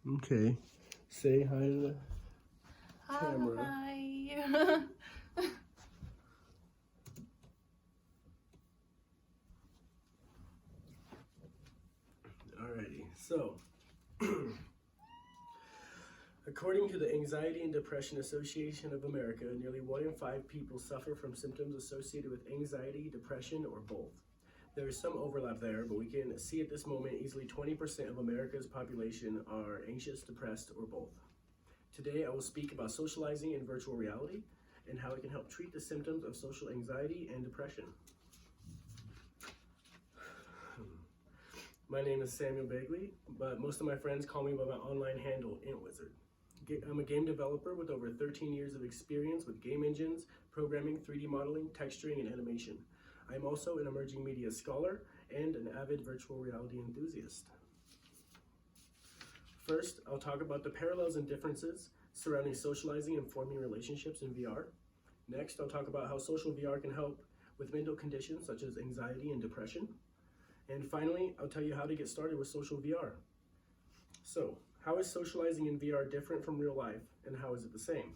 Okay. Say hi to the camera. Hi. Alrighty. So, according to the Anxiety and Depression Association of America, nearly 1 in 5 people suffer from symptoms associated with anxiety, depression, or both. There is some overlap there, but we can see at this moment easily 20% of America's population are anxious, depressed, or both. Today, I will speak about socializing in virtual reality and how it can help treat the symptoms of social anxiety and depression. My name is Samuel Bagley, but most of my friends call me by my online handle, IntWizard. I'm a game developer with over 13 years of experience with game engines, programming, 3D modeling, texturing, and animation. I am also an emerging media scholar and an avid virtual reality enthusiast. First, I'll talk about the parallels and differences surrounding socializing and forming relationships in VR. Next, I'll talk about how social VR can help with mental conditions such as anxiety and depression. And finally, I'll tell you how to get started with social VR. So, how is socializing in VR different from real life, and how is it the same?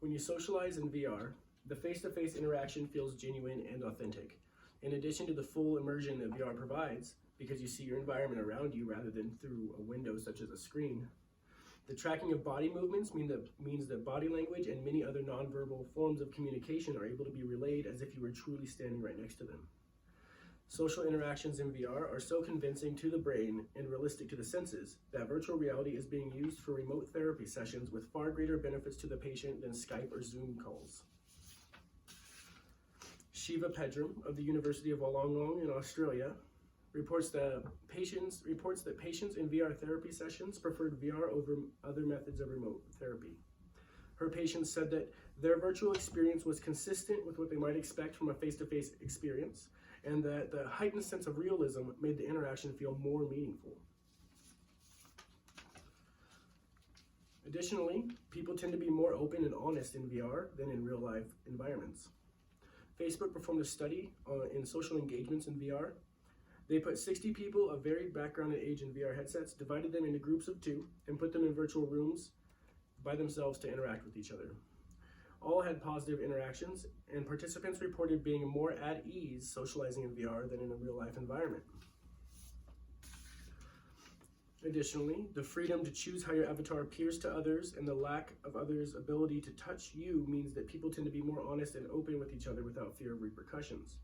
When you socialize in VR, the face-to-face interaction feels genuine and authentic. In addition to the full immersion that VR provides, because you see your environment around you rather than through a window such as a screen, the tracking of body movements means that body language and many other nonverbal forms of communication are able to be relayed as if you were truly standing right next to them. Social interactions in VR are so convincing to the brain and realistic to the senses that virtual reality is being used for remote therapy sessions with far greater benefits to the patient than Skype or Zoom calls. Shiva Pedram of the University of Wollongong in Australia reports that patients in VR therapy sessions preferred VR over other methods of remote therapy. Her patients said that their virtual experience was consistent with what they might expect from a face-to-face experience, and that the heightened sense of realism made the interaction feel more meaningful. Additionally, people tend to be more open and honest in VR than in real-life environments. Facebook performed a study in social engagements in VR. They put 60 people of varied background and age in VR headsets, divided them into groups of 2, and put them in virtual rooms by themselves to interact with each other. All had positive interactions, and participants reported being more at ease socializing in VR than in a real-life environment. Additionally, the freedom to choose how your avatar appears to others and the lack of others' ability to touch you means that people tend to be more honest and open with each other without fear of repercussions.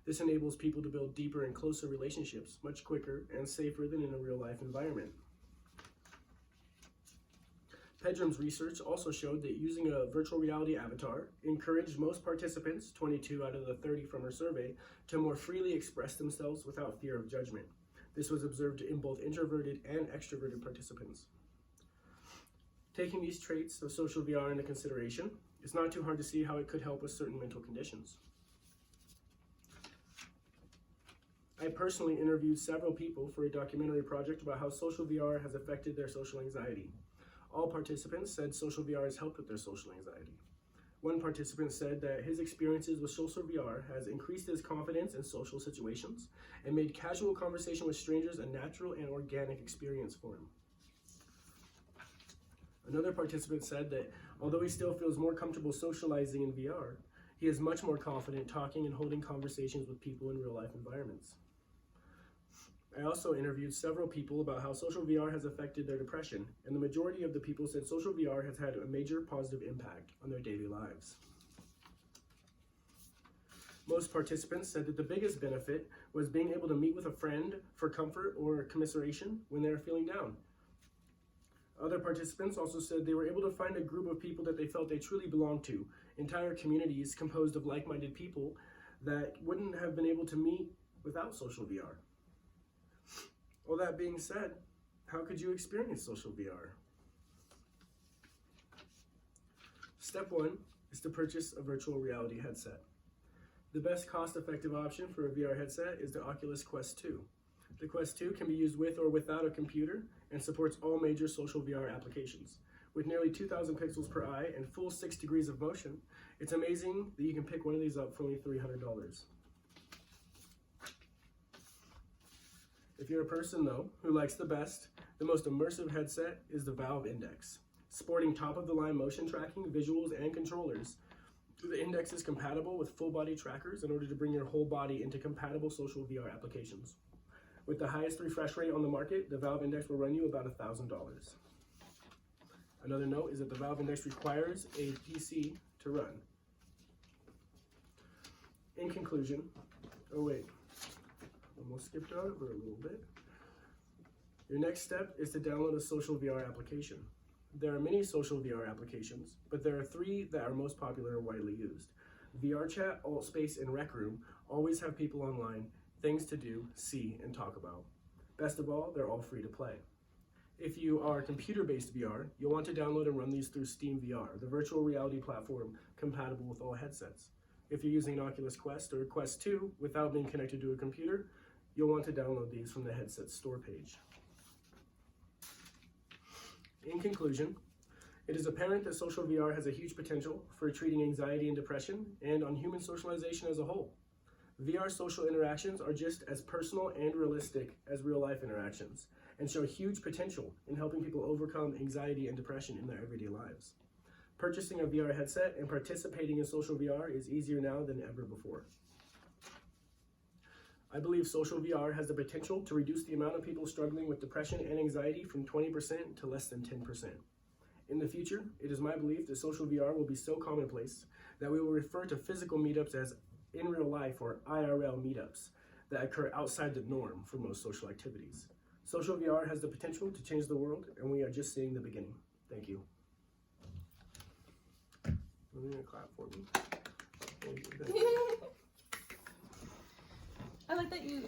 This enables people to build deeper and closer relationships much quicker and safer than in a real-life environment. Pedram's research also showed that using a virtual reality avatar encouraged most participants, 22 out of the 30 from her survey, to more freely express themselves without fear of judgment. This was observed in both introverted and extroverted participants. Taking these traits of social VR into consideration, it's not too hard to see how it could help with certain mental conditions. I personally interviewed several people for a documentary project about how social VR has affected their social anxiety. All participants said social VR has helped with their social anxiety. One participant said that his experiences with social VR has increased his confidence in social situations and made casual conversation with strangers a natural and organic experience for him. Another participant said that although he still feels more comfortable socializing in VR, he is much more confident talking and holding conversations with people in real-life environments. I also interviewed several people about how social VR has affected their depression, and the majority of the people said social VR has had a major positive impact on their daily lives. Most participants said that the biggest benefit was being able to meet with a friend for comfort or commiseration when they were feeling down. Other participants also said they were able to find a group of people that they felt they truly belonged to, entire communities composed of like-minded people that wouldn't have been able to meet without social VR. All that being said, how could you experience social VR? Step 1 is to purchase a virtual reality headset. The best cost-effective option for a VR headset is the Oculus Quest 2. The Quest 2 can be used with or without a computer and supports all major social VR applications. With nearly 2,000 pixels per eye and full 6 degrees of motion, it's amazing that you can pick one of these up for only $300. If you're a person, though, who likes the most immersive headset is the Valve Index. Sporting top-of-the-line motion tracking, visuals, and controllers, the Index is compatible with full-body trackers in order to bring your whole body into compatible social VR applications. With the highest refresh rate on the market, the Valve Index will run you about $1,000. Another note is that the Valve Index requires a PC to run. In conclusion, almost skipped out for a little bit. Your next step is to download a social VR application. There are many social VR applications, but there are 3 that are most popular and widely used. VRChat, AltSpace, and Rec Room always have people online, things to do, see, and talk about. Best of all, they're all free to play. If you are computer-based VR, you'll want to download and run these through Steam VR, the virtual reality platform compatible with all headsets. If you're using an Oculus Quest or Quest 2 without being connected to a computer, you'll want to download these from the headset store page. In conclusion, it is apparent that social VR has a huge potential for treating anxiety and depression and on human socialization as a whole. VR social interactions are just as personal and realistic as real-life interactions and show huge potential in helping people overcome anxiety and depression in their everyday lives. Purchasing a VR headset and participating in social VR is easier now than ever before. I believe social VR has the potential to reduce the amount of people struggling with depression and anxiety from 20% to less than 10%. In the future, it is my belief that social VR will be so commonplace that we will refer to physical meetups as in real life or IRL meetups that occur outside the norm for most social activities. Social VR has the potential to change the world, and we are just seeing the beginning. Thank you. You're gonna clap for me. I like that you